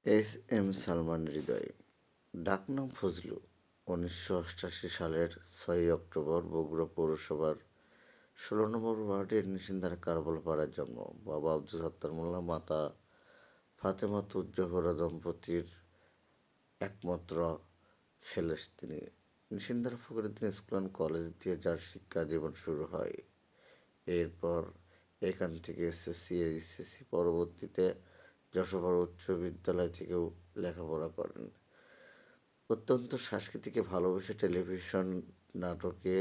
S M Salman হৃদয়, ডাকনাম ফজলু। 1988 সালের 6 October Bogura পৌরসভার 16 নম্বর ওয়ার্ডের নিশিন্দার কারবালপাড়ায় জন্ম। বাবা আব্দুল সাত্তার মোল্লা, মাতা ফাতেমা তুজ-জোহরা দম্পতির একমাত্র ছেলে তিনি। নিশিন্দার ফখরুদ্দিন স্কুল অ্যান্ড কলেজ দিয়ে যার শিক্ষা জীবন শুরু হয়। এরপর এখান থেকে এসএসসি, এইচএসসি, পরবর্তীতে যশোর উচ্চ বিদ্যালয় থেকেও লেখাপড়া করেন। অত্যন্ত সংস্কৃতিকে ভালোবেসে টেলিভিশন, নাটকে,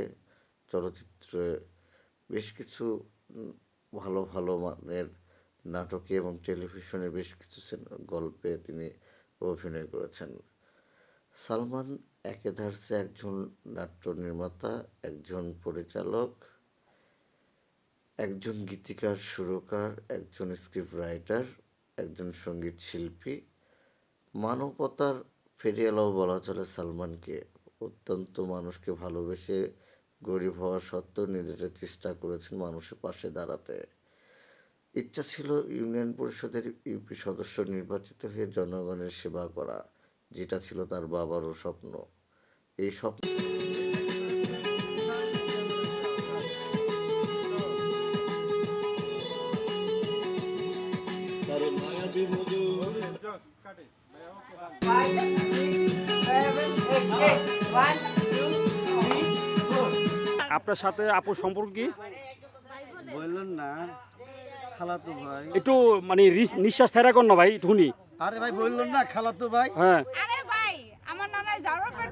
চলচ্চিত্রে বেশ কিছু ভালো ভালো মানের নাটকে এবং টেলিভিশনে বেশ কিছু গল্পে তিনি অভিনয় করেছেন। সালমান একাধারে একজন নাট্য নির্মাতা, একজন পরিচালক, একজন গীতিকার, সুরকার, একজন স্ক্রিপ্ট রাইটার, একজন সঙ্গীত শিল্পী। মানবতার ফেরিওয়ালাও বলা চলে সালমানকে। অত্যন্ত মানুষকে ভালোবেসে গরিব হওয়া সত্ত্বেও নিজেরা চেষ্টা করেছেন মানুষের পাশে দাঁড়াতে। ইচ্ছা ছিল ইউনিয়ন পরিষদের ইউপি সদস্য নির্বাচিত হয়ে জনগণের সেবা করা, যেটা ছিল তার বাবারও স্বপ্ন। এই স্বপ্ন আপনার সাথে আপুর সম্পর্ক কি? বললেন না, খালাতো ভাই। একটু মানে নিঃশ্বাস ছেড়া কর না ভাই, একটুখানি। আরে ভাই বললেন না, খালাতো ভাই। হ্যাঁ। আরে ভাই আমার নানা যাওয়ার পর